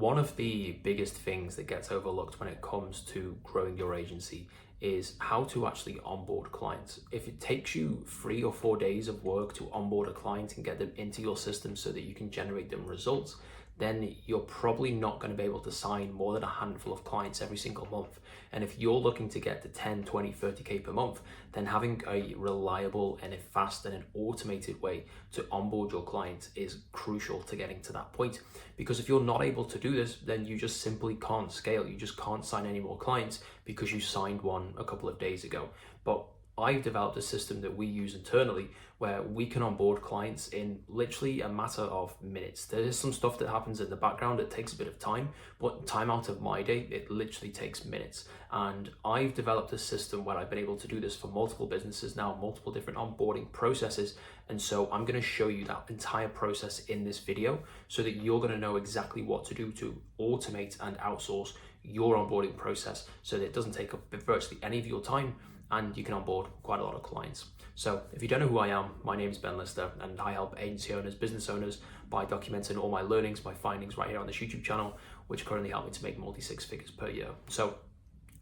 One of the biggest things that gets overlooked when it comes to growing your agency is how to actually onboard clients. If it takes you 3 or 4 days of work to onboard a client and get them into your system so that you can generate them results, then you're probably not going to be able to sign more than a handful of clients every single month. And if you're looking to get to 10, 20, 30K per month, then having a reliable and a fast and an automated way to onboard your clients is crucial to getting to that point. Because if you're not able to do this, then you just simply can't scale. You just can't sign any more clients because you signed one a couple of days ago. But I've developed a system that we use internally where we can onboard clients in literally a matter of minutes. There is some stuff that happens in the background that takes a bit of time, but time out of my day, it literally takes minutes. And I've developed a system where I've been able to do this for multiple businesses now, multiple different onboarding processes. And so I'm going to show you that entire process in this video so that you're going to know exactly what to do to automate and outsource your onboarding process so that it doesn't take up virtually any of your time and you can onboard quite a lot of clients. So if you don't know who I am, my name is Ben Lister and I help agency owners, business owners by documenting all my learnings, my findings right here on this YouTube channel, which currently help me to make multi-six figures per year. So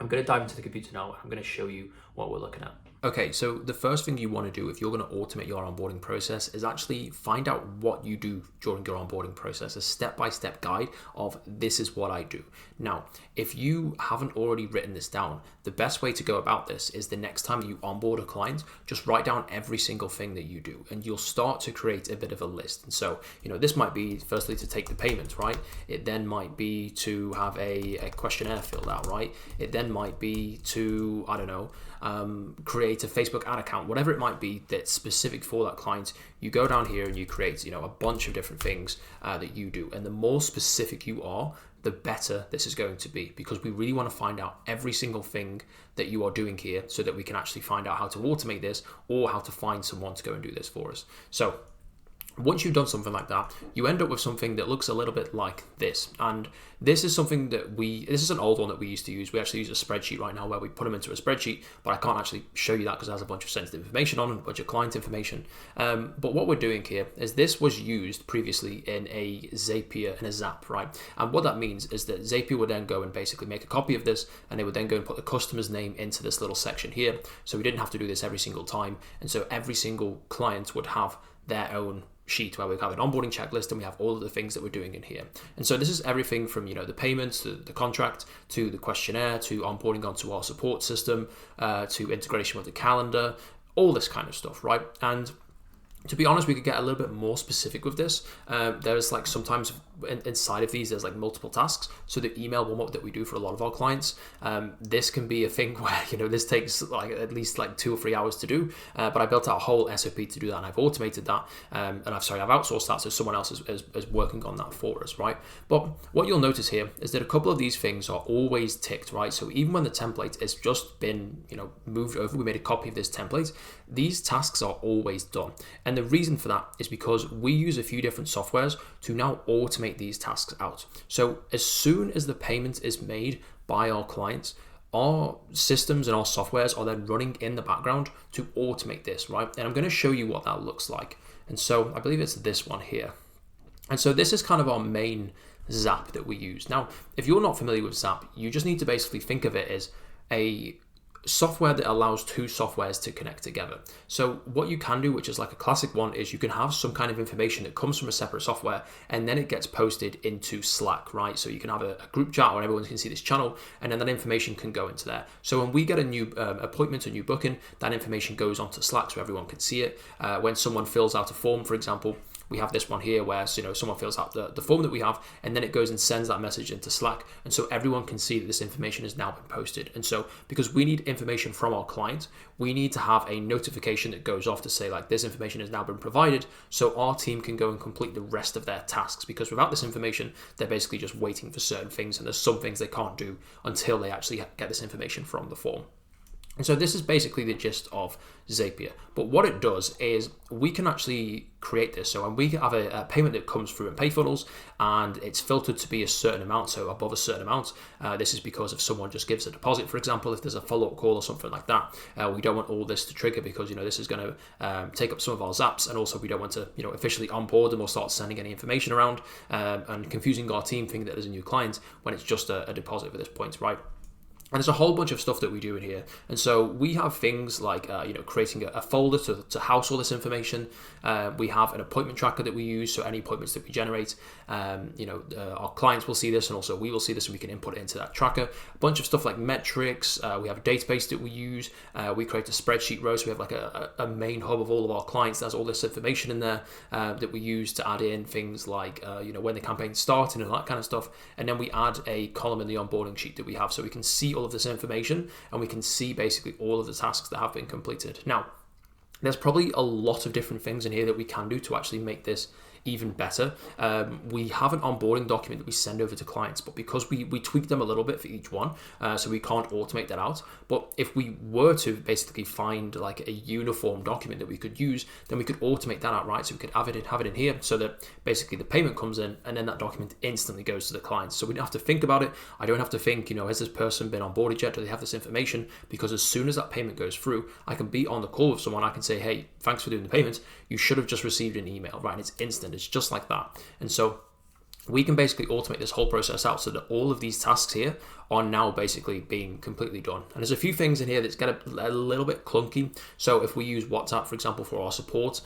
I'm going to dive into the computer now. I'm going to show you what we're looking at. Okay, so the first thing you want to do if you're going to automate your onboarding process is actually find out what you do during your onboarding process, a step-by-step guide of this is what I do. Now, if you haven't already written this down, the best way to go about this is the next time you onboard a client, just write down every single thing that you do and you'll start to create a bit of a list. And so, this might be firstly to take the payment, right? It then might be to have a questionnaire filled out, right? It then might be to, create a Facebook ad account, whatever it might be that's specific for that client. You go down here and you create, a bunch of different things that you do. And the more specific you are, the better this is going to be, because we really want to find out every single thing that you are doing here so that we can actually find out how to automate this or how to find someone to go and do this for us. So once you've done something like that, you end up with something that looks a little bit like this. And this is something that this is an old one that we used to use. We actually use a spreadsheet right now where we put them into a spreadsheet, but I can't actually show you that because it has a bunch of sensitive information on it, a bunch of client information. But what we're doing here is this was used previously in a Zapier and a Zap, right? And what that means is that Zapier would then go and basically make a copy of this and they would then go and put the customer's name into this little section here. So we didn't have to do this every single time. And so every single client would have their own sheet where we have an onboarding checklist and we have all of the things that we're doing in here. And so this is everything from the payments to the contract to the questionnaire to onboarding onto our support system to integration with the calendar, all this kind of stuff, right? And to be honest, we could get a little bit more specific with this. There's sometimes inside of these, there's multiple tasks. So the email warm-up that we do for a lot of our clients, this can be a thing where, this takes at least 2 or 3 hours to do. But I built out a whole SOP to do that and I've automated that. And I've outsourced that. So someone else is working on that for us, right? But what you'll notice here is that a couple of these things are always ticked, right? So even when the template has just been, moved over, we made a copy of this template, these tasks are always done. And the reason for that is because we use a few different softwares to now automate these tasks out. So as soon as the payment is made by our clients, our systems and our softwares are then running in the background to automate this, right? And I'm going to show you what that looks like. And so I believe it's this one here. And so this is kind of our main Zap that we use. Now, if you're not familiar with Zap, you just need to basically think of it as a software that allows two softwares to connect together. So what you can do, which is a classic one, is you can have some kind of information that comes from a separate software and then it gets posted into Slack, right? So you can have a group chat where everyone can see this channel and then that information can go into there. So when we get a new appointment, a new booking, that information goes onto Slack so everyone can see it. When someone fills out a form, for example, we have this one here where someone fills out the form that we have and then it goes and sends that message into Slack. And so everyone can see that this information has now been posted. And so because we need information from our client, we need to have a notification that goes off to say this information has now been provided so our team can go and complete the rest of their tasks, because without this information, they're basically just waiting for certain things and there's some things they can't do until they actually get this information from the form. And so this is basically the gist of Zapier. But what it does is we can actually create this. So when we have a payment that comes through in pay funnels and it's filtered to be a certain amount, so above a certain amount, this is because if someone just gives a deposit, for example, if there's a follow-up call or something like that, we don't want all this to trigger because, this is going to take up some of our zaps, and also we don't want to, officially onboard them or start sending any information around and confusing our team thinking that there's a new client when it's just a deposit at this point, right? And there's a whole bunch of stuff that we do in here. And so we have things like, creating a folder to house all this information. We have an appointment tracker that we use. So any appointments that we generate, our clients will see this, and also we will see this, and we can input it into that tracker. A bunch of stuff like metrics. We have a database that we use. We create a spreadsheet row. So we have like a main hub of all of our clients. There's all this information in there that we use to add in things like, when the campaign's starting and that kind of stuff. And then we add a column in the onboarding sheet that we have, so we can see all of this information, and we can see basically all of the tasks that have been completed. Now, there's probably a lot of different things in here that we can do to actually make this even better. We have an onboarding document that we send over to clients, but because we tweak them a little bit for each one, so we can't automate that out. But if we were to basically find like a uniform document that we could use, then we could automate that out, right? So we could have it in here so that basically the payment comes in and then that document instantly goes to the client. So we don't have to think about it. I don't have to think, has this person been onboarded yet? Do they have this information? Because as soon as that payment goes through, I can be on the call with someone. I can say, hey, thanks for doing the payment. You should have just received an email, right? And it's instant. It's just like that. And so we can basically automate this whole process out so that all of these tasks here are now basically being completely done. And there's a few things in here that's get a little bit clunky. So if we use WhatsApp, for example, for our support,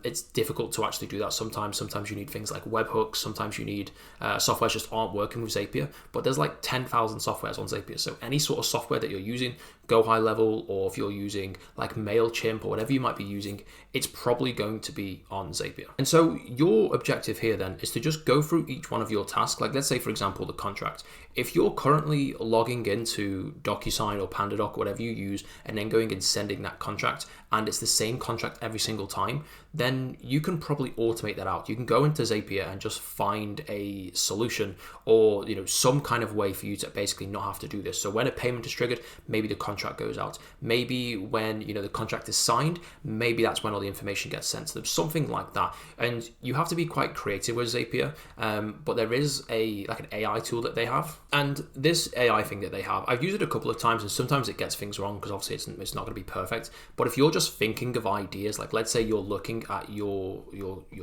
it's difficult to actually do that sometimes. Sometimes you need things like webhooks. Sometimes you need softwares just aren't working with Zapier. But there's like 10,000 softwares on Zapier. So any sort of software that you're using, go high level, or if you're using like MailChimp or whatever you might be using, it's probably going to be on Zapier. And so your objective here then is to just go through each one of your tasks. Like let's say, for example, the contract. If you're currently logging into DocuSign or PandaDoc, whatever you use, and then going and sending that contract, and it's the same contract every single time, then you can probably automate that out. You can go into Zapier and just find a solution or some kind of way for you to basically not have to do this. So when a payment is triggered, maybe the contract goes out. Maybe when the contract is signed, maybe that's when all the information gets sent to them. Something like that. And you have to be quite creative with Zapier. But there is an AI tool that they have, and this AI thing that they have, I've used it a couple of times, and sometimes it gets things wrong because obviously it's not going to be perfect. But if you're just thinking of ideas, like let's say you're looking at your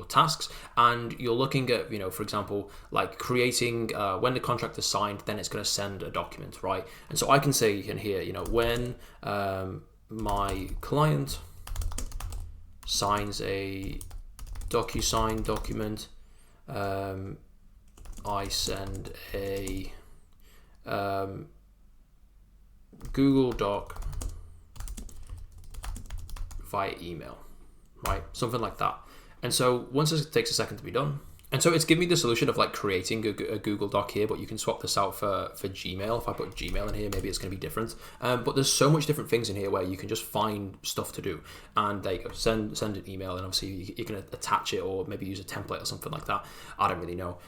tasks and you're looking at for example, like creating when the contract is signed, then it's going to send a document, right? And so I can say in here, when my client signs a DocuSign document, I send a Google Doc via email, right? Something like that. And so once this takes a second to be done, and so it's giving me the solution of like creating a Google Doc here, but you can swap this out for Gmail. If I put Gmail in here, maybe it's going to be different. But there's so much different things in here where you can just find stuff to do. And there you go, send an email, and obviously you can attach it or maybe use a template or something like that. I don't really know.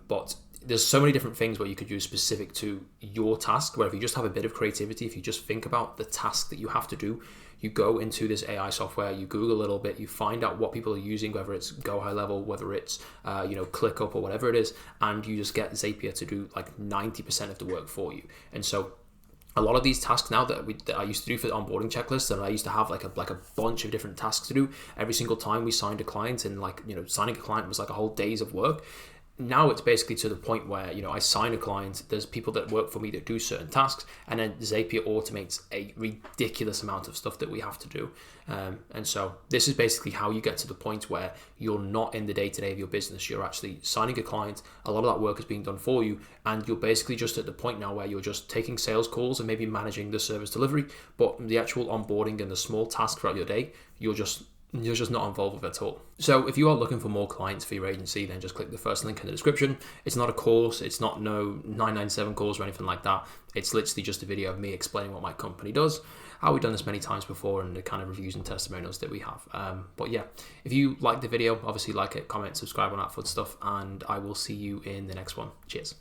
But there's so many different things where you could use specific to your task, where if you just have a bit of creativity, if you just think about the task that you have to do, you go into this AI software, you Google a little bit, you find out what people are using, whether it's Go High Level, whether it's ClickUp or whatever it is, and you just get Zapier to do like 90% of the work for you. And so a lot of these tasks now that I used to do for the onboarding checklist, and I used to have like a bunch of different tasks to do every single time we signed a client, and signing a client was like a whole days of work. Now it's basically to the point where, I sign a client, there's people that work for me that do certain tasks, and then Zapier automates a ridiculous amount of stuff that we have to do. And so this is basically how you get to the point where you're not in the day-to-day of your business. You're actually signing a client, a lot of that work is being done for you, and you're basically just at the point now where you're just taking sales calls and maybe managing the service delivery, but the actual onboarding and the small tasks throughout your day, you're just not involved with it at all. So if you are looking for more clients for your agency, then just click the first link in the description. It's not a course, it's not no 997 course or anything like that. It's literally just a video of me explaining what my company does, how we've done this many times before, and the kind of reviews and testimonials that we have. But yeah, if you like the video, obviously like it, comment, subscribe, on that fun stuff, and I will see you in the next one. Cheers.